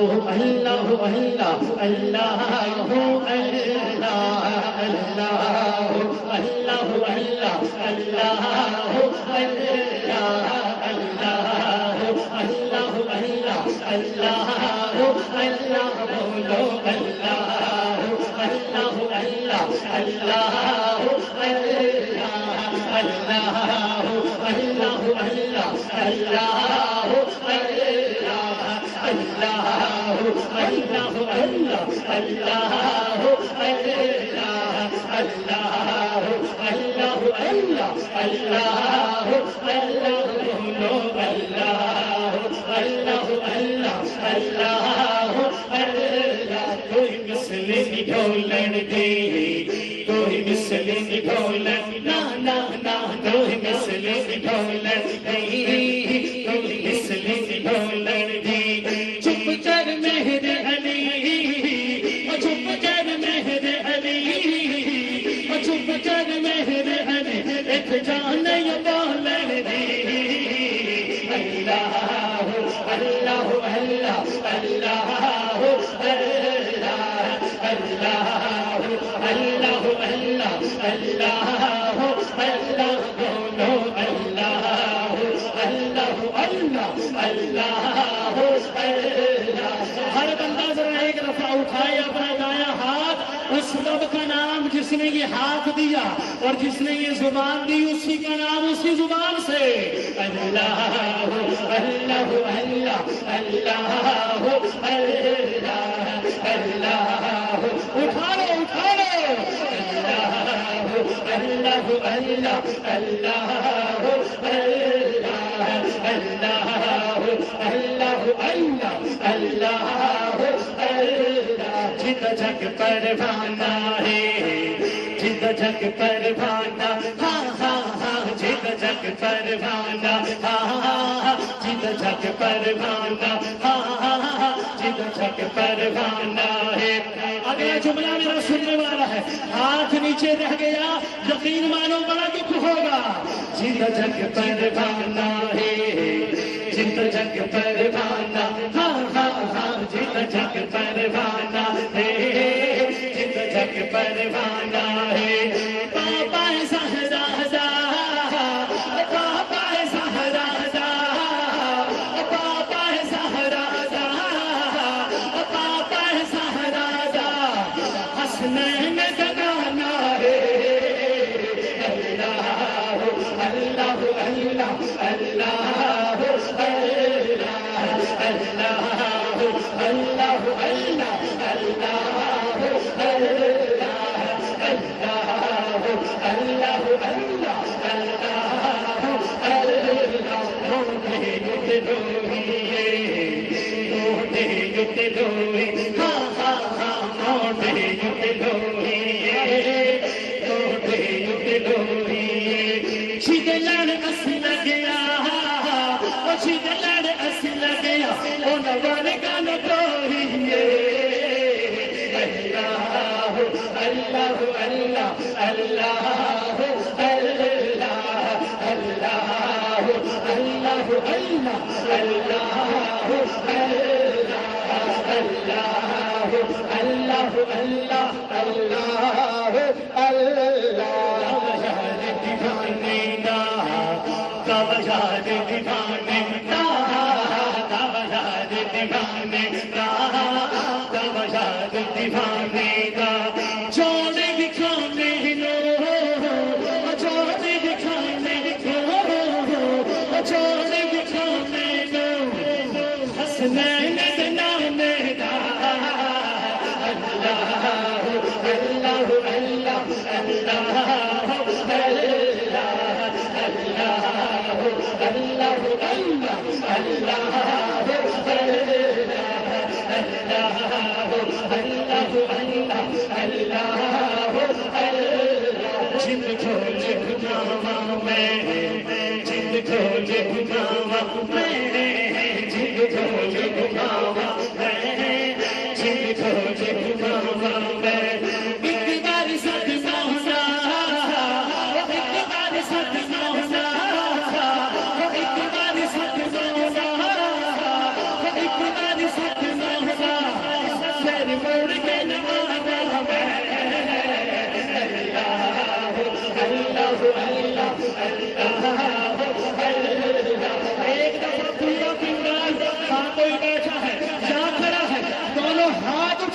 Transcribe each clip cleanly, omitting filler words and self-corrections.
اللہ اللہ اللہ اللہ اللہ اللہ کوئی مثل ڈھولن دی کوئی مثل ڈھولن نا نا نا کوئی مثل ڈھولن دی کوئی مثل ڈھولن دی چپ کر مہر علی چپ کر مہر علی چپ کر مہر علی ایک جان یہ بولن دی اللہ اللہ اللہ اللہ ہر بندہ ذرا ایک دفعہ اٹھائے اپنا دایاں ہاتھ اس رب کا نام جس نے یہ ہاتھ دیا اور جس نے یہ زبان دی اسی کا نام اسی زبان سے اللہ اللہ اللہ اللہ اللہ اٹھا لو اٹھا لو اللہ اللہ اللہ اللہ جد جگ پروانہ ہے جد جگ پروانہ ہاں ہاں ہاں جد جگ پروانہ ہاں ہاں جد جگ پروانہ ہاں ہاں جد جگ پروانہ ہے اگلا جملہ میرا سننے والا ہے ہاتھ نیچے رہ گیا یقین مانو بڑا دکھ ہوگا جد جگ پروانہ ہے جد جگ پروانہ ہاں ہاں ہاں جد جگ پروانہ ہے جد جگ پروانہ ہے پاپا زہرا دا پاپا زہرا دا پاپا زہرا دا پاپا زہرا دا حسنین کا گانا ہے اللہ اللہ اللہ اللہ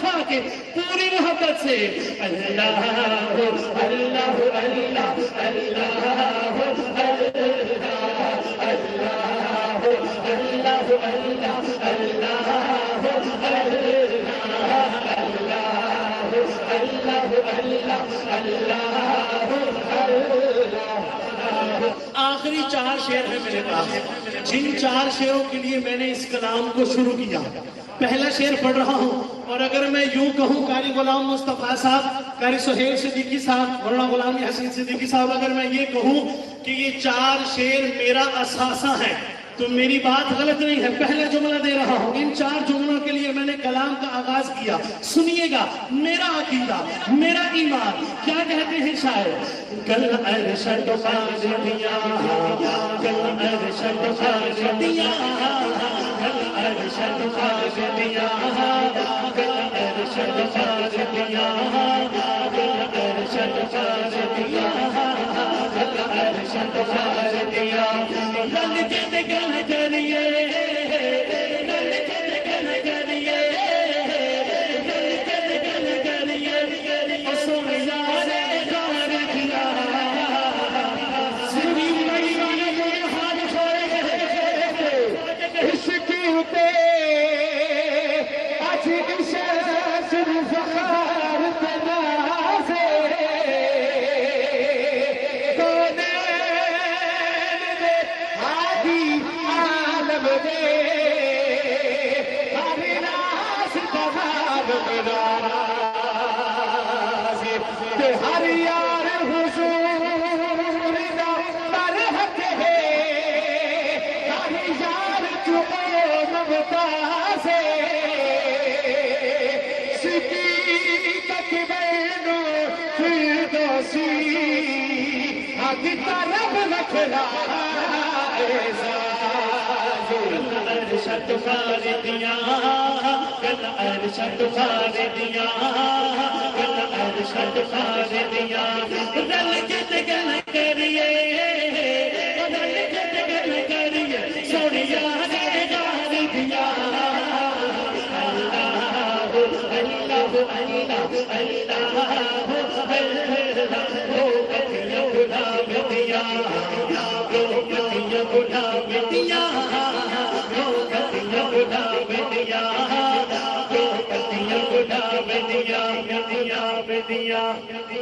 دکھا کے پوری محبت سے اللہ اللہ اللہ اللہ آخری 4 شعر ہیں میرے پاس، جن 4 شعروں کے لیے میں نے اس کلام کو شروع کیا. پہلا شعر پڑھ رہا ہوں، اور اگر میں یوں کہوں قاری غلام مصطفیٰ صاحب، قاری سہیل صدیقی صاحب، مولانا غلام حسین صدیقی صاحب، اگر میں یہ کہوں کہ یہ 4 شعر میرا اثاثہ ہے تو میری بات غلط نہیں ہے. پہلا جملہ دے رہا ہوں، ان 4 جملوں کے لیے میں نے کلام کا آغاز کیا. سنیے گا میرا عقیدہ، میرا ایمان. کیا کہتے ہیں شاعر؟ کل ارشد خاص دیا، کل ارشد خاص دیا، کل ارشد خاص دیا، کل ارشد خاص دیا، کل ارشد خاص دیا، کل ارشد خاص دیا. گل کریے گل کریے ارشد خار دیا، کل ارشد خار دیا، کل ارشد خار دیا. رل کے گل کریے، رل کے گل کریے، سوڑیا گار دیا. اللہ اللہ اللہ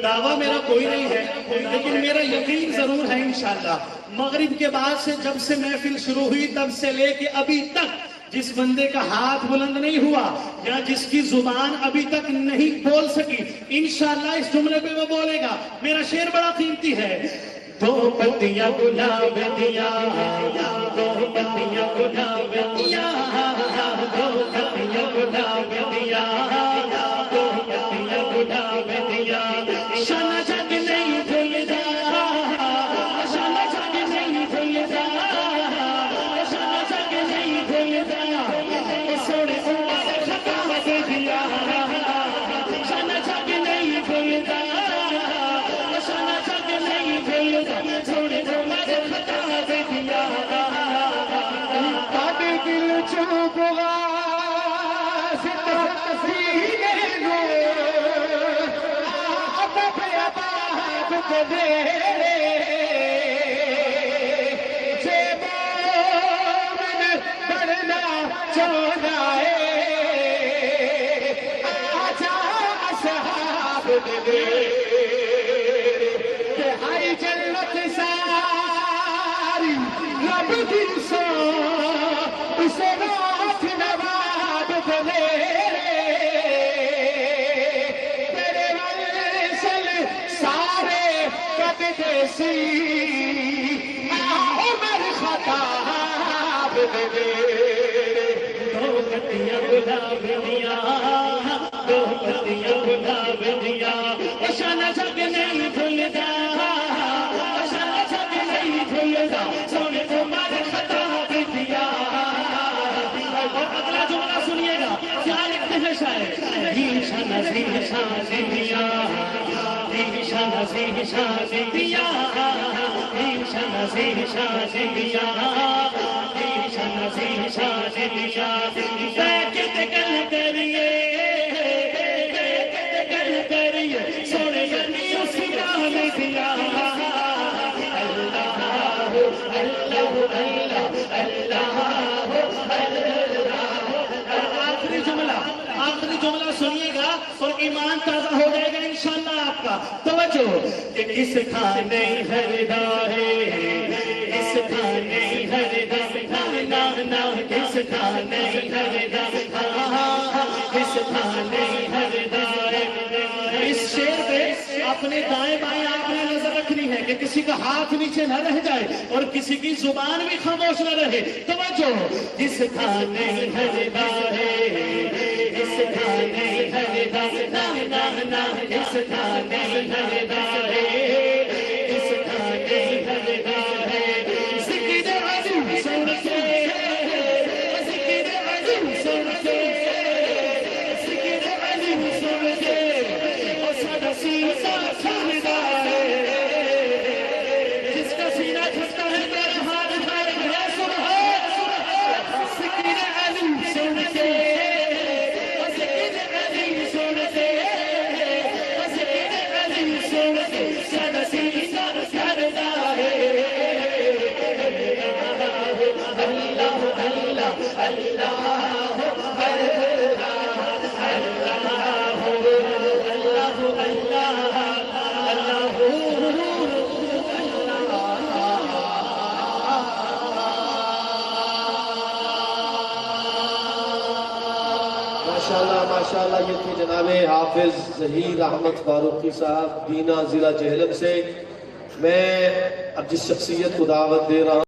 دعویٰ میرا کوئی نہیں ہے، لیکن میرا یقین ضرور ہے انشاءاللہ. مغرب کے بعد سے جب سے محفل شروع ہوئی تب سے لے کے ابھی تک جس بندے کا ہاتھ بلند نہیں ہوا یا جس کی زبان ابھی تک نہیں بول سکی، انشاءاللہ اس جملے پہ وہ بولے گا. میرا شعر بڑا قیمتی ہے. 2 پتیاں گلاب دیا، 2 پتیاں گلاب دیا، 2 پتیاں گلاب دیا، 2 پتیاں گلاب دیا. شانہ جگ نہیں بھولتا، شانہ جگ نہیں بھولتا، شانہ جگ نہیں بھولتا. سوڑے عمر خطا دے دیا، شانہ جگ نہیں بھولتا، شانہ جگ نہیں بھولتا. سوڑے عمر خطا دے دیا. پاتے دل چوب گا شانہ جگ نہیں بھولتا، شانہ جگ نہیں بھولتا. سونے عمر خطا دے دیا. اور اگلا جملہ سنیے گا کیا لکھتے ہیں شاعر؟ شانہ سے دیا، شانہ سے دیا، شانہ سے دیا، شانہ سے دیا. بیٹھ کے گل کریے، جملہ سنیے گا اور ایمان تازہ ہو جائے گا انشاءاللہ آپ کا. توجہ کہ کس کھانے ہر دارے کس کھانے ہر دانا کس کھانے ہر دانا کس کھانے ہر دارے. اس شعر پہ اپنے دائیں بائیں آپ نے نظر رکھنی ہے کہ کسی کا ہاتھ نیچے نہ رہ جائے اور کسی کی زبان بھی خاموش نہ رہے. توجہ جس کھانے ہر دارے جس کھانے ہر دانا جس کھانے ہر دارے جس کھانے ہر دارے. ذکر عظیم سن کے ذکر عظیم سن کے ذکر عظیم سن کے سادہ سینا چھوڑتا ہے. جس کا سینہ چھوٹا ہے میرا ہاتھ اٹھائے ہے سبحان. ذکر عظیم سن کے ذکر عظیم سن کے ذکر عظیم سن کے سادہ سینا چھوڑتا ہے. اللہ اللہ اللہ ماشاءاللہ یہ تھی جناب حافظ ظہیر احمد فاروقی صاحب بینا ضلع جہلم سے. میں اب جس شخصیت کو دعوت دے رہا ہوں